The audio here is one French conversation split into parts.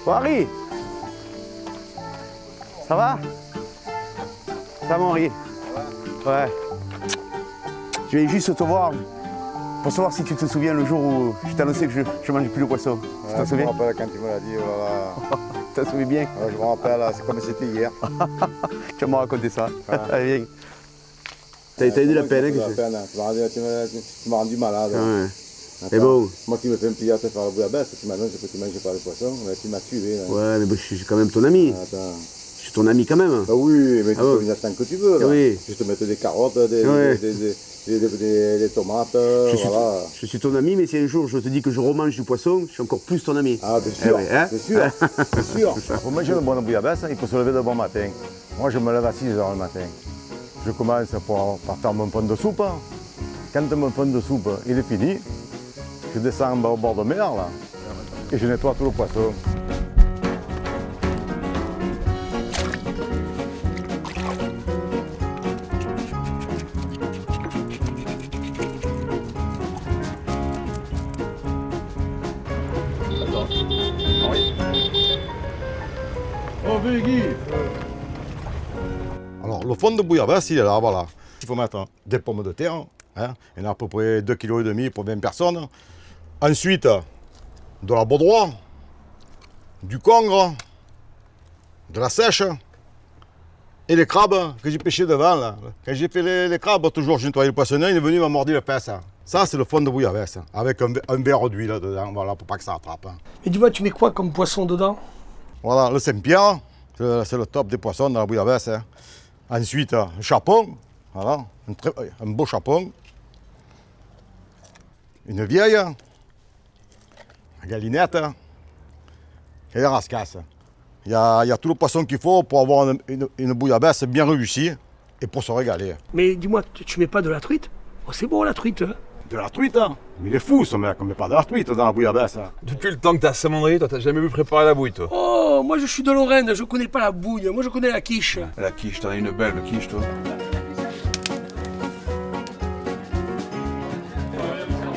Oh, Harry. Ça va? Ça va, mon Henri? Ouais. Je vais juste te voir pour savoir si tu te souviens le jour où je t'ai annoncé que je ne mangeais plus de poisson. Tu t'en Je me souviens? rappelle quand tu me l'as dit, voilà. Tu t'en souviens bien? Je me rappelle, c'est comme c'était hier. Tu vas me raconter ça. Voilà. Allez, viens. T'as eu de la peine, hein, que Tu m'as rendu malade. Ouais. Attends, Mais bon. Moi qui me fais un plaisir de te faire la bouillabaisse, tu m'annonces que tu ne manges pas le poisson, mais tu m'as tué. Là. Ouais, mais bon, je suis quand même ton ami. Attends. Je suis ton ami quand même. Ah oui, mais tu Ah peux ouais. venir tant que tu veux. Là. Oui. Je te mettre des carottes, des tomates, voilà. Je suis ton ami, mais si un jour je te dis que je remange du poisson, je suis encore plus ton ami. Ah, bien sûr, oui, hein? c'est sûr, c'est sûr. Pour manger une bonne bouillabaisse, il faut se lever de bon matin. Moi, je me lève à 6 h le matin. Je commence par faire mon pain de soupe. Quand mon pain de soupe il est fini, je descends en bas au bord de mer là, et je nettoie tout le poisson. Alors le fond de bouillabaisse, il est là, voilà. Il faut mettre des pommes de terre, hein. Il y en a à peu près 2,5 kg pour 20 personnes. Ensuite, de la baudroie, du congre, de la sèche et les crabes que j'ai pêchés devant. Là. Quand j'ai fait les crabes, toujours j'ai nettoyé le poissonnier, il est venu, il m'a mordu le pêche. Ça, c'est le fond de bouillabaisse, avec un verre d'huile dedans, voilà, pour pas que ça attrape. Mais dis-moi, tu mets quoi comme poisson dedans? Voilà, le Saint-Pierre, c'est le top des poissons dans la bouillabaisse. Hein. Ensuite, un chapon, voilà, un beau chapon. Une vieille, une galinette et des rascasses. Il y a tout le poisson qu'il faut pour avoir une bouillabaisse bien réussie et pour se régaler. Mais dis-moi, tu mets pas de la truite? Oh, c'est bon la truite, hein? De la truite, hein. Mais il est fou ce mec, on met pas de la truite dans la bouillabaisse. Depuis le temps que t'as Samandry, toi t'as jamais vu préparer la bouille toi. Oh, moi je suis de Lorraine, je connais pas la bouille, moi je connais la quiche. La quiche, t'en as une belle quiche toi.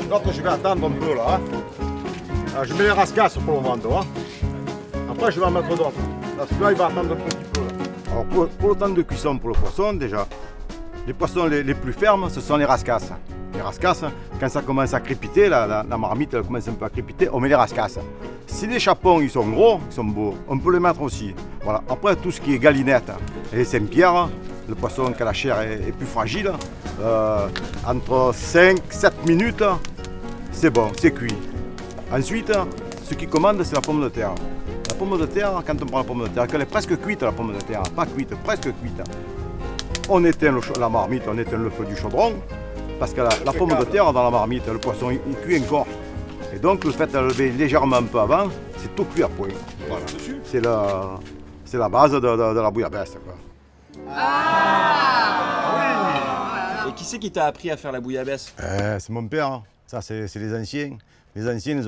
Donc je vais attendre un peu là. Hein. Alors, je mets les rascasses pour le moment. Hein. Après je vais en mettre d'autres. Parce que là il va attendre un petit peu. Là. Alors pour le temps de cuisson pour le poisson déjà, les poissons les plus fermes ce sont les rascasses. Les rascasses, quand ça commence à crépiter, la marmite elle commence un peu à crépiter, on met les rascasses. Si les chapons ils sont gros, ils sont beaux, on peut les mettre aussi. Voilà. Après tout ce qui est galinette et les Saint-Pierre, le poisson quand la chair est plus fragile, entre 5-7 minutes, c'est bon, c'est cuit. Ensuite, ce qui commande c'est la pomme de terre. La pomme de terre, quand on prend la pomme de terre, qu'elle est presque cuite la pomme de terre, pas cuite, presque cuite. On éteint la marmite, on éteint le feu du chaudron. Parce que la pomme de terre dans la marmite, le poisson il cuit encore. Et donc le fait de lever légèrement un peu avant, c'est tout cuit à point. Voilà. C'est la base de la bouillabaisse. Quoi. Et qui c'est qui t'a appris à faire la bouillabaisse? C'est mon père, hein. Ça c'est les anciens. Les anciens,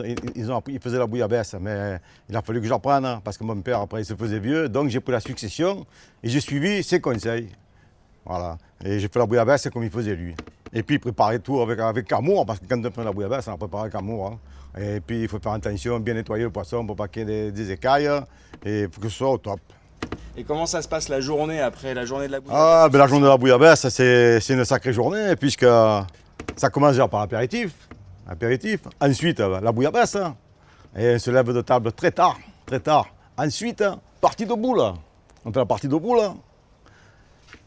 ils faisaient la bouillabaisse, mais il a fallu que j'apprenne, hein, parce que mon père après il se faisait vieux, donc j'ai pris la succession et j'ai suivi ses conseils. Voilà. Et j'ai fait la bouillabaisse comme il faisait lui. Et puis préparer tout avec amour, parce que quand on fait la bouillabaisse, on la prépare avec amour. Hein. Et puis il faut faire attention, bien nettoyer le poisson pour pas qu'il y ait des écailles, et pour que ce soit au top. Et comment ça se passe la journée après la journée de la bouillabaisse? Ah, ben la journée de la bouillabaisse, c'est une sacrée journée, puisque ça commence déjà par l'apéritif. Ensuite, la bouillabaisse. Hein. Et on se lève de table très tard. Ensuite, partie de boule. On fait la partie de boule.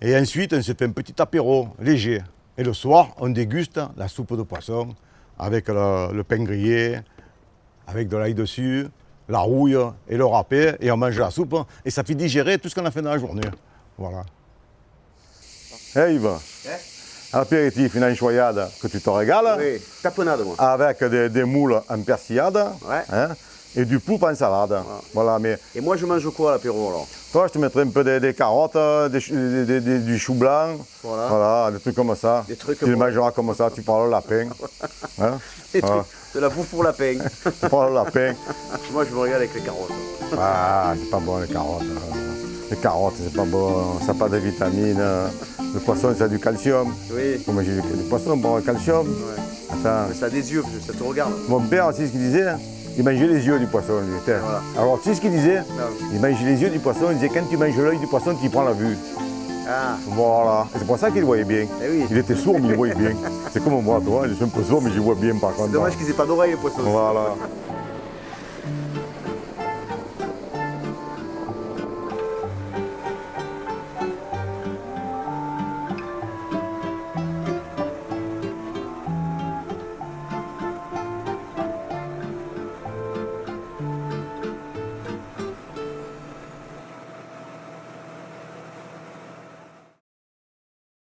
Et ensuite, on se fait un petit apéro léger. Et le soir, on déguste la soupe de poisson avec le pain grillé, avec de l'ail dessus, la rouille et le râpé. Et on mange la soupe. Et ça fait digérer tout ce qu'on a fait dans la journée. Voilà. Hey Yves, à l'apéritif, une enchoyade que tu te régales. Oui, tapenade moi. Avec des moules en persillade. Ouais. Hein, et du poulpe en salade. Voilà, mais Et moi je mange quoi à l'apéro alors? toi, je te mettrais un peu des carottes, du chou blanc, Voilà. des trucs comme ça. Des trucs tu le bons. mangeras comme ça, tu prends le lapin. Hein, Des voilà. trucs, de la bouffe pour lapin. Tu prends le lapin. Moi je me régale avec les carottes. Ah, c'est pas bon les carottes. Les carottes, c'est pas bon, ça n'a pas de vitamines. Le poisson, ça a du calcium. Oui. Faut manger du poisson pour le calcium. Ouais. Attends. Mais ça a des yeux, ça te regarde. Mon père aussi, ce qu'il disait, Il mangeait les yeux du poisson, lui. Tiens. Voilà. Alors, tu sais ce qu'il disait? Non. Il mangeait les yeux du poisson. Il disait, quand tu manges l'œil du poisson, tu y prends la vue. Ah, Voilà. Et c'est pour ça qu'il voyait bien. eh oui. Il était sourd, mais il voyait bien. C'est comme moi, toi. Je suis un peu sourd, mais je vois bien, par contre. C'est dommage qu'ils aient pas d'oreilles, les poissons. Voilà.